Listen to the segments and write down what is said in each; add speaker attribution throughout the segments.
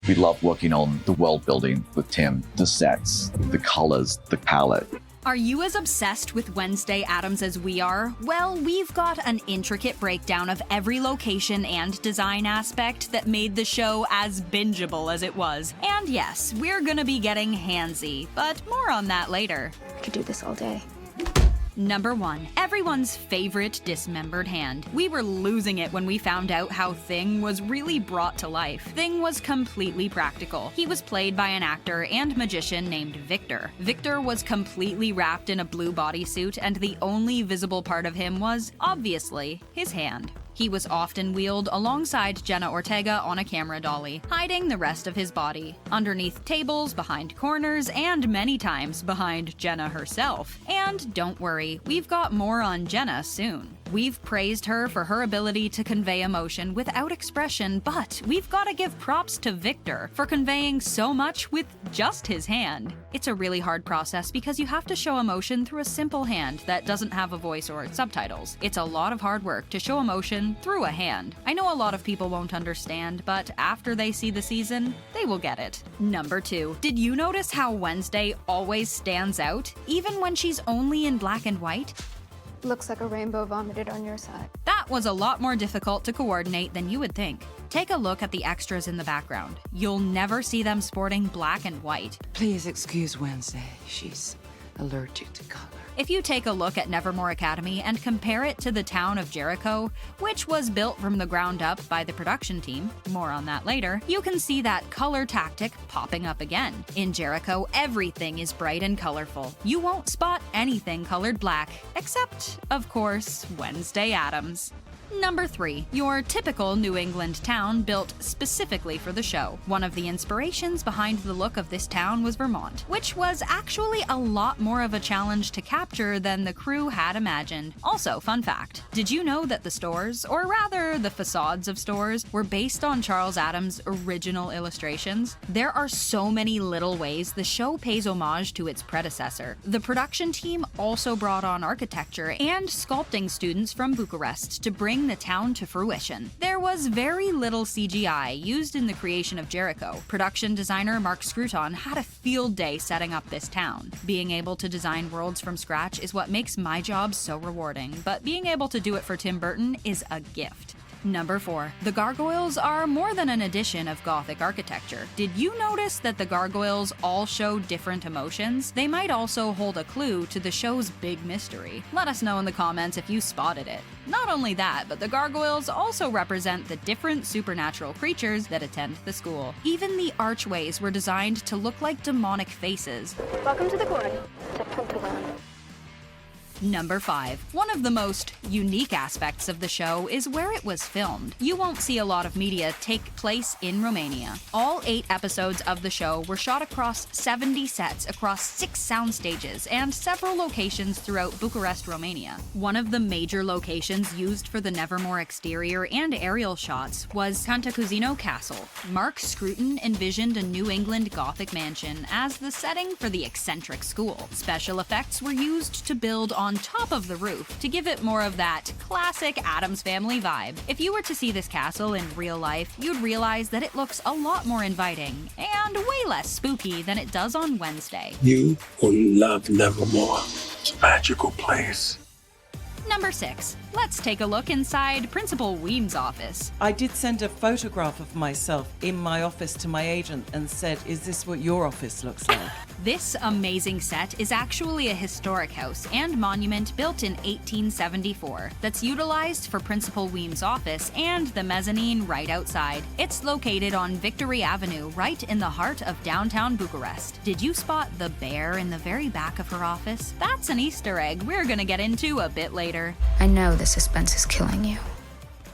Speaker 1: We love working on the world building with Tim, the sets, the colors, the palette.
Speaker 2: Are you as obsessed with Wednesday Addams as we are? Well, we've got an intricate breakdown of every location and design aspect that made the show as bingeable as it was. And yes, we're gonna be getting handsy, but more on that later.
Speaker 3: I could do this all day.
Speaker 2: Number 1. Everyone's favorite dismembered hand. We were losing it when we found out how Thing was really brought to life. Thing was completely practical. He was played by an actor and magician named Victor. Victor was completely wrapped in a blue bodysuit, and the only visible part of him was, obviously, his hand. He was often wheeled alongside Jenna Ortega on a camera dolly, hiding the rest of his body, underneath tables, behind corners, and many times behind Jenna herself. And don't worry, we've got more on Jenna soon. We've praised her for her ability to convey emotion without expression, but we've got to give props to Victor for conveying so much with just his hand. It's a really hard process because you have to show emotion through a simple hand that doesn't have a voice or subtitles. It's a lot of hard work to show emotion through a hand. I know a lot of people won't understand, but after they see the season, they will get it. Number 2. Did you notice how Wednesday always stands out, even when she's only in black and white?
Speaker 3: Looks like a rainbow vomited on your side.
Speaker 2: That was a lot more difficult to coordinate than you would think. Take a look at the extras in the background. You'll never see them sporting black and white.
Speaker 4: Please excuse Wednesday. She's allergic to color.
Speaker 2: If you take a look at Nevermore Academy and compare it to the town of Jericho, which was built from the ground up by the production team, more on that later, you can see that color tactic popping up again. In Jericho, everything is bright and colorful. You won't spot anything colored black, except, of course, Wednesday Addams. Number 3. Your typical New England town built specifically for the show. One of the inspirations behind the look of this town was Vermont, which was actually a lot more of a challenge to capture than the crew had imagined. Also, fun fact, did you know that the stores, or rather the facades of stores, were based on Charles Addams' original illustrations? There are so many little ways the show pays homage to its predecessor. The production team also brought on architecture and sculpting students from Bucharest to bring the town to fruition. There was very little CGI used in the creation of Jericho. Production designer Mark Scruton had a field day setting up this town. Being able to design worlds from scratch is what makes my job so rewarding, but being able to do it for Tim Burton is a gift. Number 4. The gargoyles are more than an addition of Gothic architecture. Did you notice that the gargoyles all show different emotions? They might also hold a clue to the show's big mystery. Let us know in the comments if you spotted it. Not only that, but the gargoyles also represent the different supernatural creatures that attend the school. Even the archways were designed to look like demonic faces.
Speaker 3: Welcome to the glory. To Pentagon.
Speaker 2: Number 5. One of the most unique aspects of the show is where it was filmed. You won't see a lot of media take place in Romania. All 8 episodes of the show were shot across 70 sets across 6 sound stages and several locations throughout Bucharest, Romania. One of the major locations used for the Nevermore exterior and aerial shots was Cantacuzino Castle. Mark Scruton envisioned a New England Gothic mansion as the setting for the eccentric school. Special effects were used to build on top of the roof to give it more of that classic Addams Family vibe. If you were to see this castle in real life, you'd realize that it looks a lot more inviting and way less spooky than it does on Wednesday.
Speaker 5: You will love Nevermore. It's a magical place.
Speaker 2: Number 6. Let's take a look inside Principal Weem's office.
Speaker 6: I did send a photograph of myself in my office to my agent and said, "Is this what your office looks like?"
Speaker 2: This amazing set is actually a historic house and monument built in 1874 that's utilized for Principal Weem's office and the mezzanine right outside. It's located on Victory Avenue, right in the heart of downtown Bucharest. Did you spot the bear in the very back of her office? That's an Easter egg we're gonna get into a bit later.
Speaker 3: I know the suspense is killing you.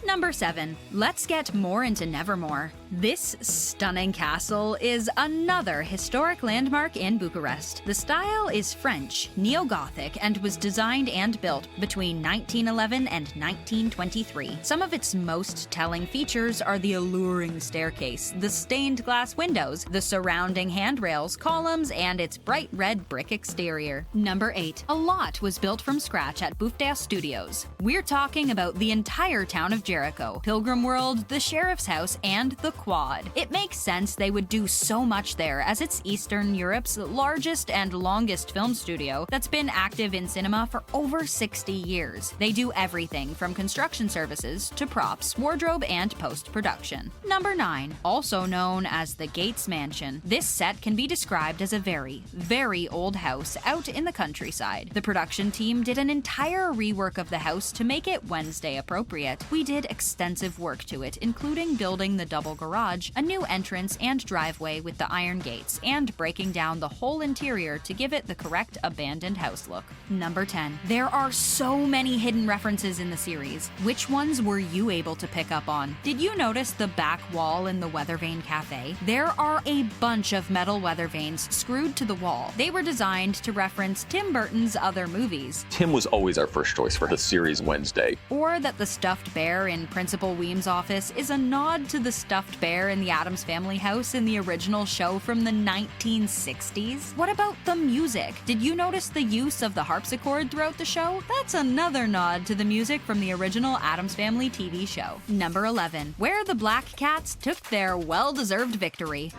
Speaker 2: Number 7. Let's get more into Nevermore. This stunning castle is another historic landmark in Bucharest. The style is French, neo-Gothic, and was designed and built between 1911 and 1923. Some of its most telling features are the alluring staircase, the stained glass windows, the surrounding handrails, columns, and its bright red brick exterior. Number 8. A lot was built from scratch at Buftea Studios. We're talking about the entire town of Jericho, Pilgrim World, the Sheriff's House, and the Quad. It makes sense they would do so much there, as it's Eastern Europe's largest and longest film studio that's been active in cinema for over 60 years. They do everything from construction services to props, wardrobe, and post-production. Number 9. Also known as the Gates Mansion, this set can be described as a very, very old house out in the countryside. The production team did an entire rework of the house to make it Wednesday appropriate. We did extensive work to it, including building the double garage, a new entrance and driveway with the iron gates, and breaking down the whole interior to give it the correct abandoned house look. Number 10. There are so many hidden references in the series. Which ones were you able to pick up on? Did you notice the back wall in the weather vane cafe? There are a bunch of metal weather vanes screwed to the wall. They were designed to reference Tim Burton's other movies.
Speaker 7: Tim was always our first choice for the series Wednesday.
Speaker 2: Or that the stuffed bear in Principal Weem's office is a nod to the stuffed bear in the Addams Family house in the original show from the 1960s? What about the music? Did you notice the use of the harpsichord throughout the show? That's another nod to the music from the original Addams Family TV show. Number 11. Where the Black Cats took their well-deserved victory.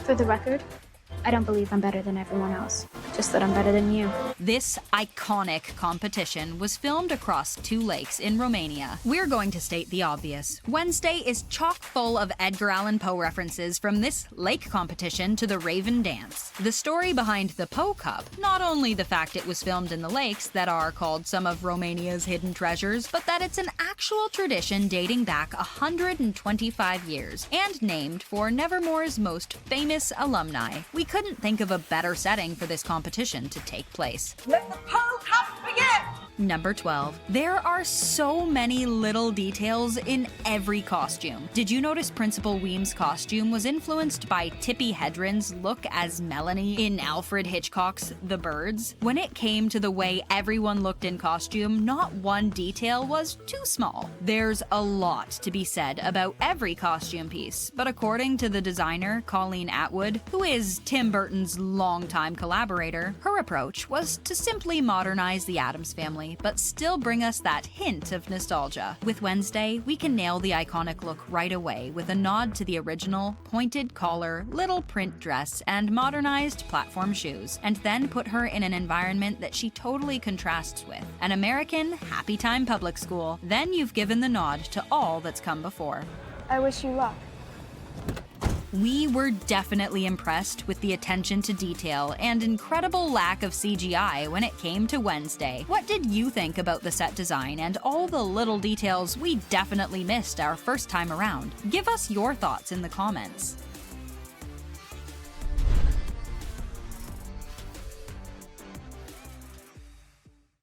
Speaker 3: For the record, I don't believe I'm better than everyone else, just that I'm better than you.
Speaker 2: This iconic competition was filmed across 2 lakes in Romania. We're going to state the obvious. Wednesday is chock full of Edgar Allan Poe references, from this lake competition to the Raven Dance. The story behind the Poe Cup, not only the fact it was filmed in the lakes that are called some of Romania's hidden treasures, but that it's an actual tradition dating back 125 years and named for Nevermore's most famous alumni. We couldn't think of a better setting for this competition to take place.
Speaker 6: Let the Poe Cup begin!
Speaker 2: Number 12. There are so many little details in every costume. Did you notice Principal Weem's costume was influenced by Tippi Hedren's look as Melanie in Alfred Hitchcock's The Birds? When it came to the way everyone looked in costume, not one detail was too small. There's a lot to be said about every costume piece, but according to the designer, Colleen Atwood, who is Tim Burton's longtime collaborator, her approach was to simply modernize the Addams Family, but still bring us that hint of nostalgia. With Wednesday, we can nail the iconic look right away with a nod to the original, pointed collar, little print dress, and modernized platform shoes, and then put her in an environment that she totally contrasts with, an American happy time public school. Then you've given the nod to all that's come before.
Speaker 3: I wish you luck.
Speaker 2: We were definitely impressed with the attention to detail and incredible lack of CGI when it came to Wednesday. What did you think about the set design and all the little details we definitely missed our first time around? Give us your thoughts in the comments.